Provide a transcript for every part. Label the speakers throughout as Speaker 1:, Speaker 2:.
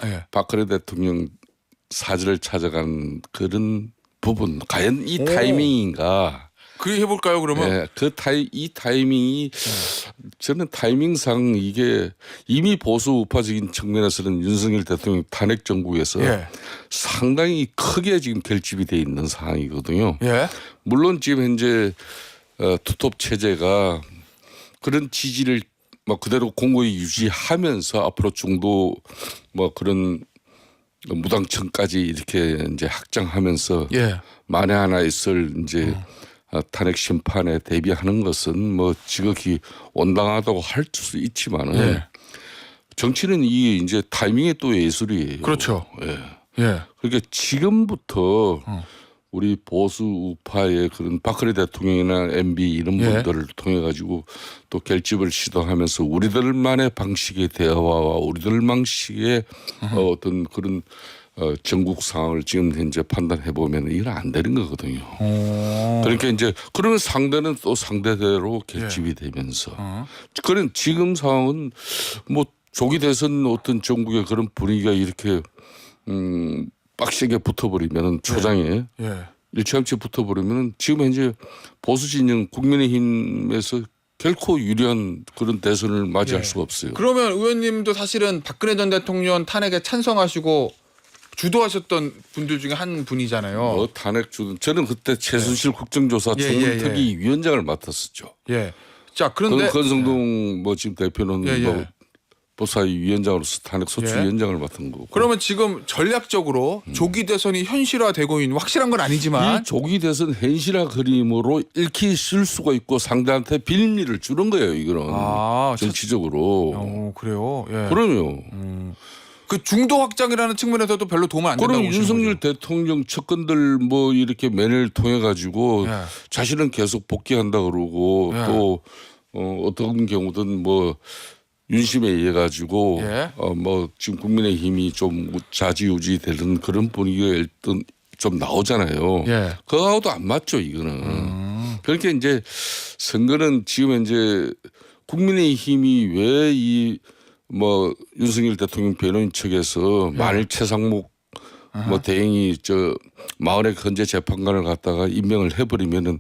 Speaker 1: 예.
Speaker 2: 박근혜 대통령 사저를 찾아간 그런 부분 과연 이 타이밍인가?
Speaker 1: 그래 해볼까요 그러면?
Speaker 2: 네, 이 타이밍이 저는 타이밍상 이게 이미 보수 우파적인 측면에서는 윤석열 대통령 탄핵 정국에서
Speaker 1: 예.
Speaker 2: 상당히 크게 지금 결집이 돼 있는 상황이거든요.
Speaker 1: 예.
Speaker 2: 물론 지금 현재 투톱 체제가 그런 지지를 뭐 그대로 공고히 유지하면서 앞으로 중도 뭐 그런 무당층까지 이렇게 이제 확장하면서
Speaker 1: 예.
Speaker 2: 만에 하나 있을 이제 탄핵 심판에 대비하는 것은 뭐 지극히 온당하다고 할 수 있지만은
Speaker 1: 예.
Speaker 2: 정치는 이게 이제 타이밍의 또 예술이에요.
Speaker 1: 그렇죠.
Speaker 2: 예.
Speaker 1: 예.
Speaker 2: 그러니까 지금부터 우리 보수 우파의 그런 박근혜 대통령이나 MB 이런
Speaker 1: 예.
Speaker 2: 분들을 통해 가지고 또 결집을 시도하면서 우리들만의 방식의 대화와 우리들 방식의 어떤 그런 전국 상황을 지금 현재 판단해 보면 이건 안 되는 거거든요. 그러니까 이제 그러면 상대는 또 상대대로 결집이 되면서 그런 지금 상황은 뭐 조기 대선 어떤 전국의 그런 분위기가 이렇게 빡세게 붙어버리면 초장에
Speaker 1: 예.
Speaker 2: 일찌감치 붙어버리면 지금 현재 보수 진영 국민의힘에서 결코 유리한 그런 대선을 맞이할
Speaker 1: 예.
Speaker 2: 수가 없어요.
Speaker 1: 그러면 의원님도 사실은 박근혜 전 대통령 탄핵에 찬성하시고 주도하셨던 분들 중에 한 분이잖아요.
Speaker 2: 탄핵 주 저는 그때 최순실 국정조사
Speaker 1: 예,
Speaker 2: 청문특위 위원장을 맡았었죠.
Speaker 1: 예. 자 그런데
Speaker 2: 권성동 뭐 지금 대표는
Speaker 1: 예, 예.
Speaker 2: 뭐 보사위 위원장으로서 탄핵 소추
Speaker 1: 예.
Speaker 2: 위원장을 맡은 거고.
Speaker 1: 그러면 지금 전략적으로 조기 대선이 현실화되고 있는 확실한 건 아니지만
Speaker 2: 이 조기 대선 현실화 그림으로 읽히 쓸 수가 있고 상대한테 빌미를 주는 거예요. 이거는 정치적으로.
Speaker 1: 그래요. 예.
Speaker 2: 그럼요.
Speaker 1: 그 중도 확장이라는 측면에서도 별로 도움 안 된다고
Speaker 2: 그럼
Speaker 1: 보시는
Speaker 2: 윤석열
Speaker 1: 거죠?
Speaker 2: 대통령 측근들 뭐 이렇게 매를 통해 가지고
Speaker 1: 예.
Speaker 2: 자신은 계속 복귀한다 그러고
Speaker 1: 예.
Speaker 2: 또 어떤 경우든 뭐 윤심에 의해 가지고
Speaker 1: 예.
Speaker 2: 뭐 지금 국민의힘이 좀 좌지우지 되는 그런 분위기가 일단 좀 나오잖아요.
Speaker 1: 예.
Speaker 2: 그거하고도 안 맞죠 이거는. 그러니까 이제 선거는 지금 현재 국민의힘이 왜 이 뭐 윤석열 대통령 변호인 측에서 만일 최상목 뭐 대행이 저 마을의 헌재 재판관을 갖다가 임명을 해버리면은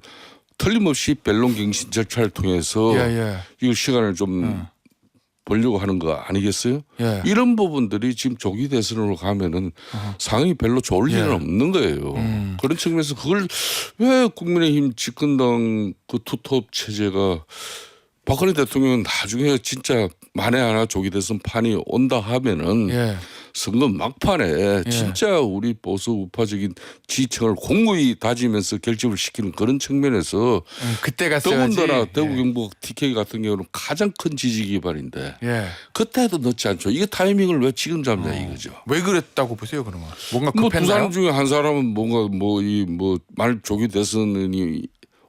Speaker 2: 틀림없이 변론갱신 절차를 통해서
Speaker 1: 예.
Speaker 2: 이 시간을 좀 보려고 하는 거 아니겠어요?
Speaker 1: 예.
Speaker 2: 이런 부분들이 지금 조기 대선으로 가면은 상황이 별로 좋을 일은 없는 거예요. 그런 측면에서 그걸 왜 국민의힘 집권당 그 투톱 체제가 박근혜 대통령은 나중에 진짜 만에 하나 조기 대선 판이 온다 하면은
Speaker 1: 예.
Speaker 2: 선거 막판에 진짜 우리 보수 우파적인 지지층을 공고히 다지면서 결집을 시키는 그런 측면에서
Speaker 1: 그때가 써야지.
Speaker 2: 더군다나 대구 경북 TK 같은 경우는 가장 큰 지지 기반인데
Speaker 1: 예.
Speaker 2: 그때도 넣지 않죠. 이게 타이밍을 왜 지금 잡냐 이거죠.
Speaker 1: 왜 그랬다고 보세요 그러면? 뭔가
Speaker 2: 뭐 두
Speaker 1: 급했나요?
Speaker 2: 사람 중에 한 사람은 뭔가 말 조기 대선이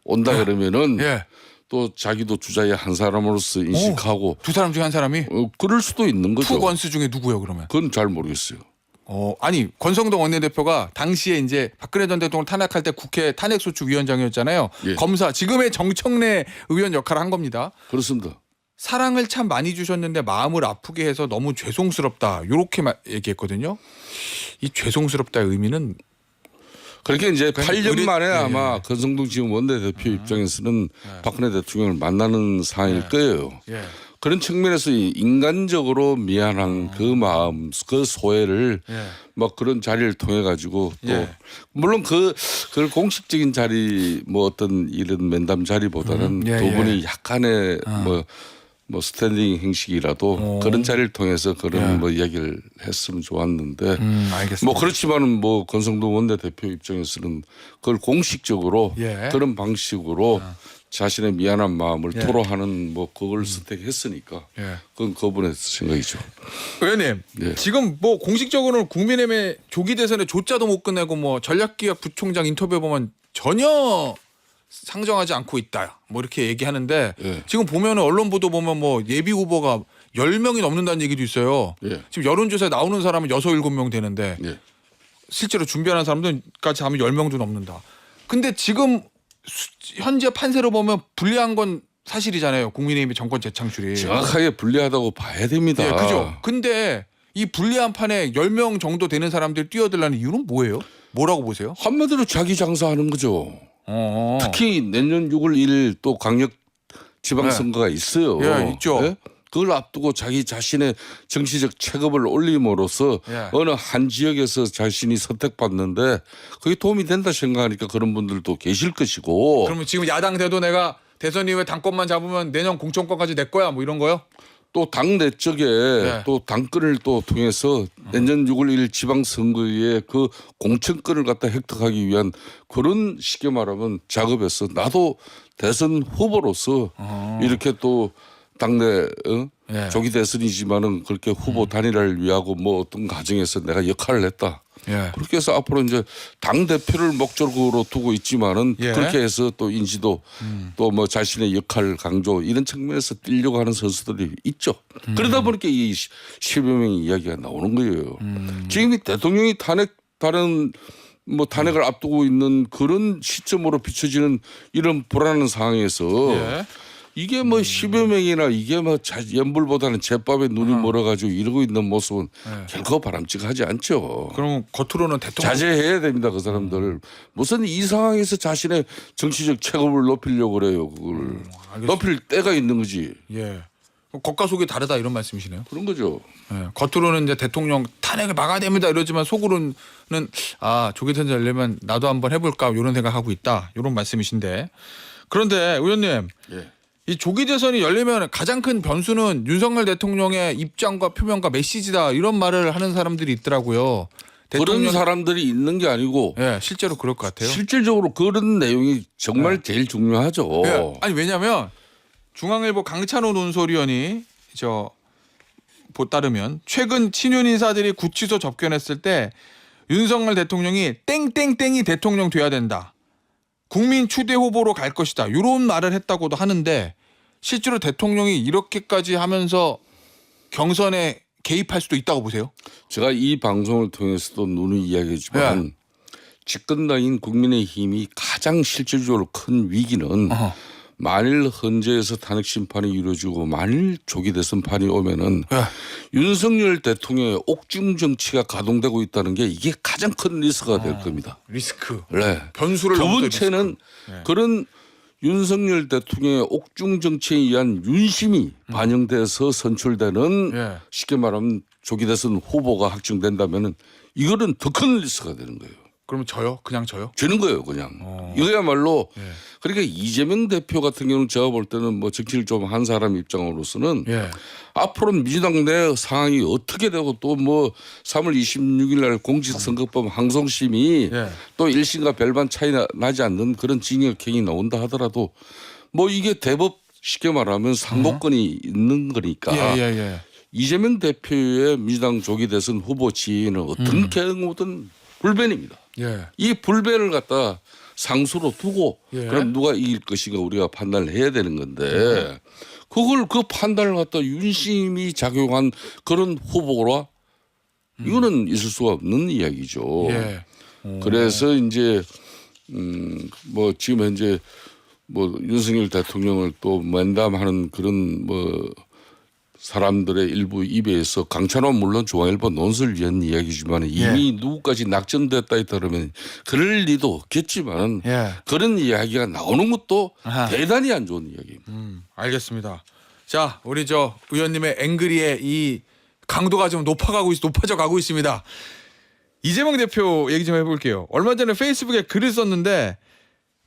Speaker 2: 온다 그러면은
Speaker 1: 예.
Speaker 2: 또 자기도 주자의 한 사람으로서 인식하고
Speaker 1: 두 사람 중에 한 사람이
Speaker 2: 그럴 수도 있는 거죠.
Speaker 1: 투 건수 중에 누구요 그러면?
Speaker 2: 그건 잘 모르겠어요.
Speaker 1: 아니 권성동 원내대표가 당시에 이제 박근혜 전 대통령 탄핵할 때 국회 탄핵소추위원장이었잖아요.
Speaker 2: 예.
Speaker 1: 검사 지금의 정청래 의원 역할을 한 겁니다.
Speaker 2: 그렇습니다.
Speaker 1: 사랑을 참 많이 주셨는데 마음을 아프게 해서 너무 죄송스럽다 이렇게 얘기했거든요. 이 죄송스럽다의 의미는
Speaker 2: 그렇게 이제
Speaker 1: 그냥
Speaker 2: 8년 만에
Speaker 1: 예.
Speaker 2: 아마 권성동 지금 원내대표 입장에서는 박근혜 대통령을 만나는 상황일 거예요.
Speaker 1: 예.
Speaker 2: 그런 측면에서 인간적으로 미안한 그 마음, 그 소외를
Speaker 1: 예.
Speaker 2: 뭐 그런 자리를 통해 가지고 또
Speaker 1: 예.
Speaker 2: 물론 그걸 공식적인 자리 뭐 어떤 이런 면담 자리보다는
Speaker 1: 예,
Speaker 2: 두
Speaker 1: 예.
Speaker 2: 분이 약간의 뭐 스탠딩 형식이라도 그런 자리를 통해서 그런 뭐 이야기를 했으면 좋았는데
Speaker 1: 알겠습니다.
Speaker 2: 뭐 그렇지만은 뭐 권성동 원내대표 입장에서는 그걸 공식적으로
Speaker 1: 예.
Speaker 2: 그런 방식으로 자신의 미안한 마음을
Speaker 1: 예.
Speaker 2: 토로하는 뭐 그걸 선택했으니까
Speaker 1: 예.
Speaker 2: 그건 그분의 생각이죠.
Speaker 1: 의원님
Speaker 2: 예.
Speaker 1: 지금 뭐 공식적으로는 국민의힘의 조기 대선에 조짜도 못 끝내고 뭐 전략기획 부총장 인터뷰 보면 전혀 상정하지 않고 있다. 뭐 이렇게 얘기하는데
Speaker 2: 예.
Speaker 1: 지금 보면 언론 보도 보면 뭐 예비 후보가 10명이 넘는다는 얘기도 있어요.
Speaker 2: 예.
Speaker 1: 지금 여론조사에 나오는 사람은 6, 7명 되는데
Speaker 2: 예.
Speaker 1: 실제로 준비하는 사람들까지 하면 10명도 넘는다. 근데 지금 현재 판세로 보면 불리한 건 사실이잖아요. 국민의힘의 정권 재창출이.
Speaker 2: 정확하게 불리하다고 봐야 됩니다.
Speaker 1: 예, 그죠. 근데 이 불리한 판에 10명 정도 되는 사람들이 뛰어들라는 이유는 뭐예요? 뭐라고 보세요?
Speaker 2: 한마디로 자기 장사하는 거죠.
Speaker 1: 어.
Speaker 2: 특히 내년 6월 1일 또 강력 지방선거가 있어요.
Speaker 1: 예, 있죠.
Speaker 2: 예? 그걸 앞두고 자기 자신의 정치적 체급을 올림으로써
Speaker 1: 예.
Speaker 2: 어느 한 지역에서 자신이 선택받는데 그게 도움이 된다 생각하니까 그런 분들도 계실 것이고.
Speaker 1: 그러면 지금 야당 돼도 내가 대선 이후에 당권만 잡으면 내년 공천권까지 내 거야 뭐 이런 거요?
Speaker 2: 또 당 내적에 또 당권을 또 통해서 내년 6월 1일 지방선거에 그 공천권을 갖다 획득하기 위한 그런 쉽게 말하면 작업에서 나도 대선 후보로서 이렇게 또 당내
Speaker 1: 예.
Speaker 2: 조기 대선이지만은 그렇게 후보 단일화를 위하고 뭐 어떤 과정에서 내가 역할을 했다.
Speaker 1: 예.
Speaker 2: 그렇게 해서 앞으로 이제 당 대표를 목적으로 두고 있지만은
Speaker 1: 예.
Speaker 2: 그렇게 해서 또 인지도 또 뭐 자신의 역할 강조 이런 측면에서 뛰려고 하는 선수들이 있죠. 그러다 보니까 이 10여 명의 이야기가 나오는 거예요. 지금 이 대통령이 탄핵을 앞두고 있는 그런 시점으로 비춰지는 이런 불안한 상황에서
Speaker 1: 예.
Speaker 2: 이게 뭐 10여 명이나 이게 뭐 연불보다는 제밥에 눈이 멀어가지고 이러고 있는 모습은 결코 바람직하지 않죠.
Speaker 1: 그럼 겉으로는 대통령
Speaker 2: 자제해야 됩니다. 그 사람들. 무슨 이 상황에서 자신의 정치적 체급을 높이려고 그래요. 그걸. 높일 때가 있는 거지.
Speaker 1: 예. 겉과 속이 다르다 이런 말씀이시네요.
Speaker 2: 그런 거죠.
Speaker 1: 예. 겉으로는 이제 대통령 탄핵을 막아야 됩니다 이러지만 속으로는 조기 대선 열려면 나도 한번 해볼까 이런 생각하고 있다 이런 말씀이신데 그런데 의원님
Speaker 2: 예.
Speaker 1: 이 조기 대선이 열리면 가장 큰 변수는 윤석열 대통령의 입장과 표명과 메시지다 이런 말을 하는 사람들이 있더라고요.
Speaker 2: 그런 사람들이 있는 게 아니고
Speaker 1: 예, 실제로 그럴 것 같아요.
Speaker 2: 실질적으로 그런 내용이 정말 제일 중요하죠.
Speaker 1: 예. 아니 왜냐하면 중앙일보 강찬호 논설위원이 따르면 최근 친윤 인사들이 구치소 접견했을 때 윤석열 대통령이 땡땡땡이 대통령 돼야 된다. 국민 추대 후보로 갈 것이다. 이런 말을 했다고도 하는데 실제로 대통령이 이렇게까지 하면서 경선에 개입할 수도 있다고 보세요?
Speaker 2: 제가 이 방송을 통해서도 누누이 이야기했지만 집권당인 국민의힘이 가장 실질적으로 큰 위기는 만일 헌재에서 탄핵 심판이 이루어지고 만일 조기 대선판이 오면은 윤석열 대통령의 옥중 정치가 가동되고 있다는 게 이게 가장 큰 리스크가 될 겁니다.
Speaker 1: 리스크.
Speaker 2: 네.
Speaker 1: 변수를
Speaker 2: 두
Speaker 1: 넘는
Speaker 2: 번째는 그런 윤석열 대통령의 옥중 정치에 의한 윤심이 반영돼서 선출되는
Speaker 1: 예.
Speaker 2: 쉽게 말하면 조기 대선 후보가 확정된다면은 이거는 더 큰 리스크가 되는 거예요.
Speaker 1: 그러면 저요? 그냥 저요?
Speaker 2: 되는 거예요, 그냥. 이거야말로 그러니까 이재명 대표 같은 경우는 제가 볼 때는 뭐 정치를 좀 한 사람 입장으로서는 앞으로는 민주당 내 상황이 어떻게 되고 또 뭐 3월 26일 날 공직선거법 항소심이 또 1심과 별반 차이 나지 않는 그런 징역형이 나온다 하더라도 뭐 이게 대법 쉽게 말하면 상고권이 있는 거니까 이재명 대표의 민주당 조기 대선 후보 지위는 어떤 경우든 불변입니다. 이 불변을 갖다 상수로 두고 그럼 누가 이길 것인가 우리가 판단을 해야 되는 건데 그걸 그 판단을 갖다 윤심이 작용한 그런 후보라 이거는 있을 수가 없는 이야기죠. 그래서 이제 뭐 지금 현재 뭐 윤석열 대통령을 또 면담하는 그런 뭐 사람들의 일부 입에서 강찬호는 물론 중앙일보 논설위원 이야기지만 이미 누구까지 낙점됐다 했다 그러면 그럴 리도 없겠지만 그런 이야기가 나오는 것도 대단히 안 좋은 이야기입니다.
Speaker 1: 알겠습니다. 자, 우리 의원님의 앵그리의 이 강도가 좀 높아져 가고 있습니다. 이재명 대표 얘기 좀 해볼게요. 얼마 전에 페이스북에 글을 썼는데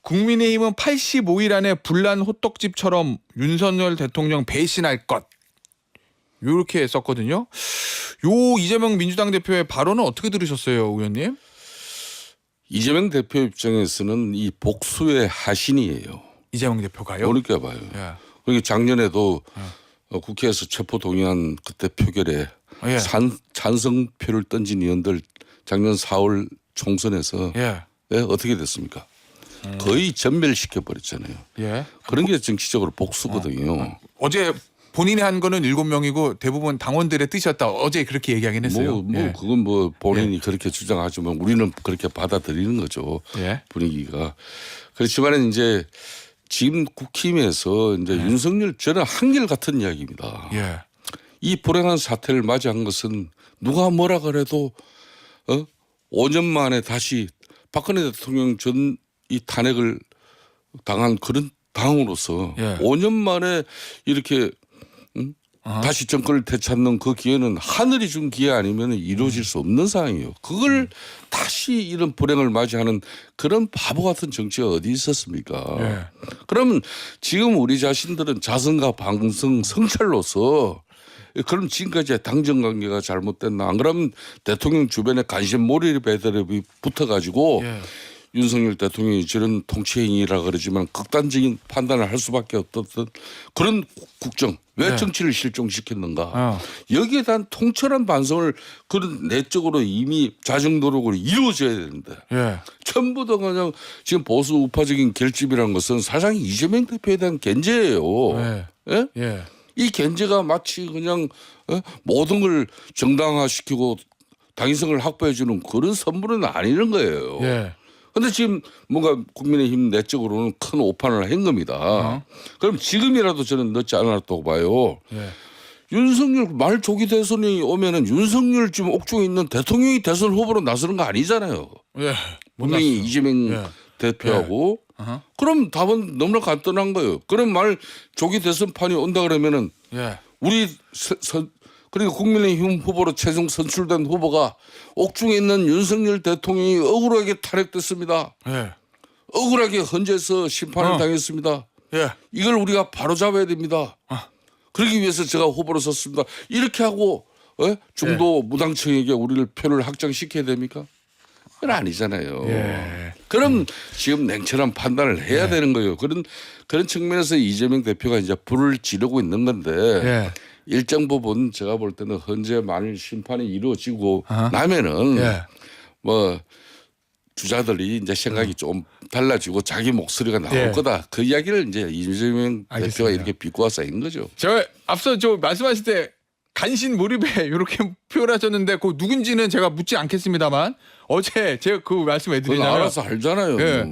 Speaker 1: 국민의힘은 85일 안에 불난 호떡집처럼 윤석열 대통령 배신할 것. 이렇게 썼거든요. 요 이재명 민주당 대표의 발언은 어떻게 들으셨어요, 의원님?
Speaker 2: 이재명 대표 입장에서는 이 복수의 하신이에요.
Speaker 1: 이재명 대표가요?
Speaker 2: 그러니까 봐요. 그러니까 작년에도 국회에서 체포 동의안 그때 표결에 찬성표를 던진 의원들 작년 4월 총선에서 어떻게 됐습니까? 거의 전멸시켜 버렸잖아요. 그런 게 정치적으로 복수거든요.
Speaker 1: 어제 본인이 한 거는 7명이고 대부분 당원들의 뜻이었다. 어제 그렇게 얘기하긴 했어요.
Speaker 2: 그건 뭐 본인이 그렇게 주장하지만 우리는 그렇게 받아들이는 거죠. 분위기가. 그렇지만 이제 지금 국힘에서 이제 윤석열 저는 한결같은 이야기입니다. 이 불행한 사태를 맞이한 것은 누가 뭐라 그래도 5년 만에 다시 박근혜 대통령 전 이 탄핵을 당한 그런 당으로서
Speaker 1: 예.
Speaker 2: 5년 만에 이렇게 다시 정권을 되찾는 그 기회는 하늘이 준 기회 아니면 이루어질 수 없는 상황이에요. 그걸 다시 이런 불행을 맞이하는 그런 바보 같은 정치가 어디 있었습니까?
Speaker 1: 예.
Speaker 2: 그러면 지금 우리 자신들은 자성과 방성 성찰로서 그럼 지금까지 당정 관계가 잘못됐나? 안 그러면 대통령 주변에 관심 몰입이 붙어가지고
Speaker 1: 예.
Speaker 2: 윤석열 대통령이 저런 통치행위라 그러지만 극단적인 판단을 할 수밖에 없었던 그런 국정 왜
Speaker 1: 네.
Speaker 2: 정치를
Speaker 1: 어.
Speaker 2: 실종시켰는가 여기에 대한 통철한 반성을 그런 내적으로 이미 자정 노력으로 이루어져야 되는데
Speaker 1: 예.
Speaker 2: 전부 다 그냥 지금 보수 우파적인 결집이라는 것은 사실상 이재명 대표에 대한 견제예요.
Speaker 1: 예.
Speaker 2: 예?
Speaker 1: 예.
Speaker 2: 이 견제가 마치 그냥 모든 걸 정당화시키고 당위성을 확보해 주는 그런 선물은 아니는 거예요.
Speaker 1: 예.
Speaker 2: 근데 지금 뭔가 국민의힘 내적으로는 큰 오판을 한 겁니다. 그럼 지금이라도 저는 늦지 않았다고 봐요.
Speaker 1: 예.
Speaker 2: 윤석열 말 조기 대선이 오면은 윤석열 지금 옥중에 있는 대통령이 대선 후보로 나서는 거 아니잖아요.
Speaker 1: 예.
Speaker 2: 분명히 이재명
Speaker 1: 예.
Speaker 2: 대표하고
Speaker 1: 어허.
Speaker 2: 그럼 답은 너무나 간단한 거예요. 그럼 말 조기 대선판이 온다 그러면은
Speaker 1: 예.
Speaker 2: 우리 그러니까 국민의힘 후보로 최종 선출된 후보가 옥중에 있는 윤석열 대통령이 억울하게 탄핵됐습니다.
Speaker 1: 예.
Speaker 2: 억울하게 헌재에서 심판을 당했습니다.
Speaker 1: 예.
Speaker 2: 이걸 우리가 바로잡아야 됩니다. 그러기 위해서 제가 후보로 섰습니다. 이렇게 하고 중도 무당층에게 우리를 표를 확장시켜야 됩니까? 그건 아니잖아요.
Speaker 1: 예.
Speaker 2: 그럼 지금 냉철한 판단을 해야 되는 거예요. 그런 측면에서 이재명 대표가 이제 불을 지르고 있는 건데
Speaker 1: 예.
Speaker 2: 일정 부분 제가 볼 때는 헌재 만일 심판이 이루어지고 나면은
Speaker 1: 예.
Speaker 2: 뭐 주자들이 이제 생각이 좀 달라지고 자기 목소리가 나올
Speaker 1: 예.
Speaker 2: 거다. 그 이야기를 이제 이재명 대표가
Speaker 1: 알겠습니다.
Speaker 2: 이렇게 비꼬아서 한 거죠.
Speaker 1: 제가 앞서 저 말씀하실 때 간신 몰입에 이렇게 표현하셨는데 그 누군지는 제가 묻지 않겠습니다만 어제 제가 그 말씀
Speaker 2: 그건
Speaker 1: 해드리잖아요.
Speaker 2: 알아서 알잖아요.
Speaker 1: 예.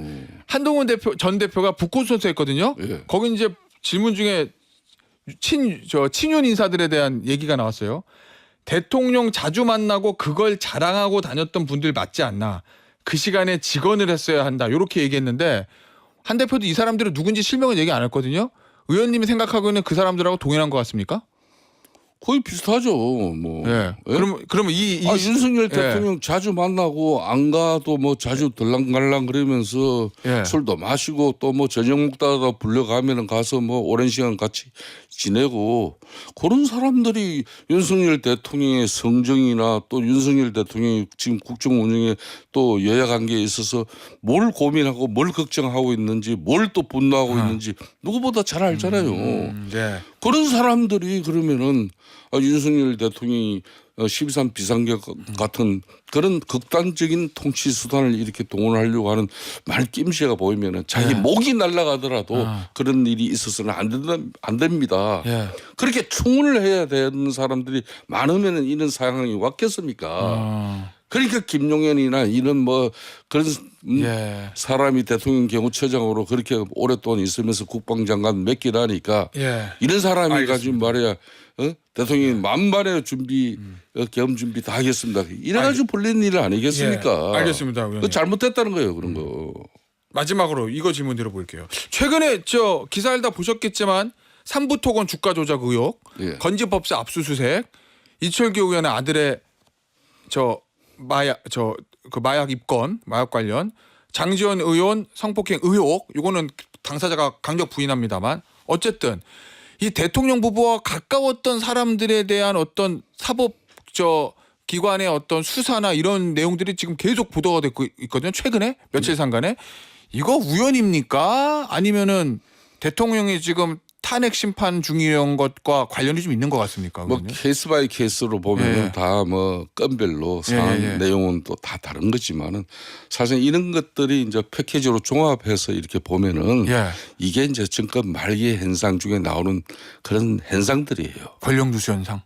Speaker 1: 한동훈 전 대표가 북콘서트 했거든요.
Speaker 2: 예.
Speaker 1: 거기 이제 질문 중에 친윤 인사들에 대한 얘기가 나왔어요. 대통령 자주 만나고 그걸 자랑하고 다녔던 분들 맞지 않나. 그 시간에 직언을 했어야 한다. 이렇게 얘기했는데 한 대표도 이 사람들은 누군지 실명은 얘기 안 했거든요. 의원님이 생각하기에는 그 사람들하고 동일한 것 같습니까?
Speaker 2: 거의 비슷하죠. 뭐.
Speaker 1: 예.
Speaker 2: 예?
Speaker 1: 그러면 이
Speaker 2: 윤석열
Speaker 1: 예.
Speaker 2: 대통령 자주 만나고 안 가도 뭐 자주 들랑갈랑 그러면서
Speaker 1: 예.
Speaker 2: 술도 마시고 또 뭐 저녁 먹다가 불려가면은 가서 뭐 오랜 시간 같이 지내고 그런 사람들이 윤석열 대통령의 성정이나 또 윤석열 대통령이 지금 국정 운영에 또 여야 관계에 있어서 뭘 고민하고 뭘 걱정하고 있는지 뭘 또 분노하고 있는지 누구보다 잘 알잖아요.
Speaker 1: 네.
Speaker 2: 그런 사람들이 그러면은 윤석열 대통령이 12.3 비상계획 같은 그런 극단적인 통치 수단을 이렇게 동원하려고 하는 말낌새가 보이면은 자기 목이 날아가더라도 그런 일이 있어서는 안 됩니다.
Speaker 1: 예.
Speaker 2: 그렇게 충원을 해야 되는 사람들이 많으면은 이런 상황이 왔겠습니까? 그러니까 김용현이나 이런 뭐 그런
Speaker 1: 예.
Speaker 2: 사람이 대통령 경호처장으로 그렇게 오랫동안 있으면서 국방장관 몇 길 하니까
Speaker 1: 예.
Speaker 2: 이런 사람이
Speaker 1: 알겠습니다.
Speaker 2: 가지고 말이야 대통령이 만반의 준비 겸 준비 다 하겠습니다. 이래가지고 벌리는 일 아니겠습니까?
Speaker 1: 예. 알겠습니다, 의원님.
Speaker 2: 그 잘못됐다는 거예요 그런 거.
Speaker 1: 마지막으로 이거 질문 드려볼게요. 최근에 저 기사 읽다 보셨겠지만 삼부토건 주가 조작 의혹,
Speaker 2: 예.
Speaker 1: 건지법사 압수수색, 이철규 의원의 아들의 마약 입건, 마약 관련, 장지원 의원 성폭행 의혹, 이거는 당사자가 강력 부인합니다만 어쨌든 이 대통령 부부와 가까웠던 사람들에 대한 어떤 사법 기관의 어떤 수사나 이런 내용들이 지금 계속 보도가 되고 있거든요. 최근에 며칠 상간에 이거 우연입니까? 아니면은 대통령이 지금 탄핵 심판 중이런 것과 관련이 좀 있는 것 같습니까?
Speaker 2: 뭐
Speaker 1: 의원님?
Speaker 2: 케이스 바이 케이스로 보면은
Speaker 1: 예.
Speaker 2: 다 뭐 건별로 상황
Speaker 1: 예.
Speaker 2: 내용은 또 다 다른 거지만은 사실 이런 것들이 이제 패키지로 종합해서 이렇게 보면은
Speaker 1: 예.
Speaker 2: 이게 이제 정권 말기 현상 중에 나오는 그런 현상들이에요.
Speaker 1: 권력 누수 현상.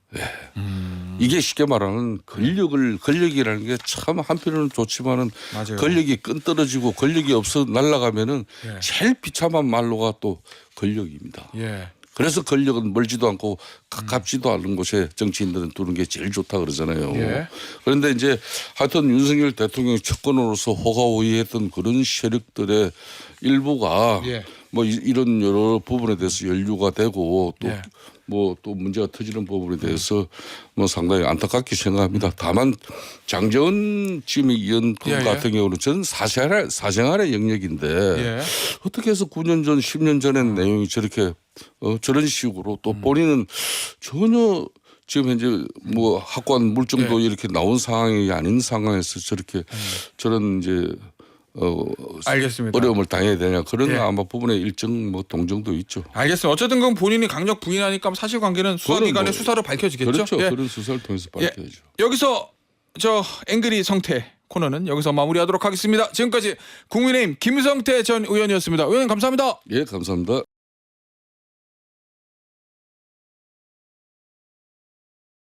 Speaker 2: 이게 쉽게 말하는 권력이라는 게 참 한편으로는 좋지만은
Speaker 1: 맞아요.
Speaker 2: 권력이 끈 떨어지고 권력이 없어 날아가면은
Speaker 1: 예.
Speaker 2: 제일 비참한 말로가 또 권력입니다.
Speaker 1: 예.
Speaker 2: 그래서 권력은 멀지도 않고 가깝지도 않은 곳에 정치인들은 두는 게 제일 좋다 그러잖아요.
Speaker 1: 예.
Speaker 2: 그런데 이제 하여튼 윤석열 대통령이 첫권으로서 호가호위했던 그런 세력들의 일부가
Speaker 1: 예.
Speaker 2: 뭐 이런 여러 부분에 대해서 연루가 되고 또
Speaker 1: 예.
Speaker 2: 뭐 또 문제가 터지는 부분에 대해서 뭐 상당히 안타깝게 생각합니다. 다만 장재원 지금 의원
Speaker 1: 예, 예.
Speaker 2: 같은 경우는 저는 사생활의 영역인데
Speaker 1: 예.
Speaker 2: 어떻게 해서 9년 전, 10년 전의 내용이 저렇게 저런 식으로 또 본인은 전혀 지금 현재 뭐 학관 물증도 이렇게 나온 상황이 아닌 상황에서 저렇게 저런 이제
Speaker 1: 알겠습니다.
Speaker 2: 어려움을 당해야 되냐 그런
Speaker 1: 예.
Speaker 2: 아마 부분에 일정 뭐 동정도 있죠.
Speaker 1: 알겠습니다. 어쨌든 그건 본인이 강력 부인하니까 사실관계는 수사기관의
Speaker 2: 뭐
Speaker 1: 수사로 밝혀지겠죠.
Speaker 2: 그렇죠.
Speaker 1: 예.
Speaker 2: 그런 수사를 통해서 밝혀야죠.
Speaker 1: 여기서 저 앵그리 성태 코너는 여기서 마무리하도록 하겠습니다. 지금까지 국민의힘 김성태 전 의원이었습니다. 의원님 감사합니다.
Speaker 2: 예, 감사합니다.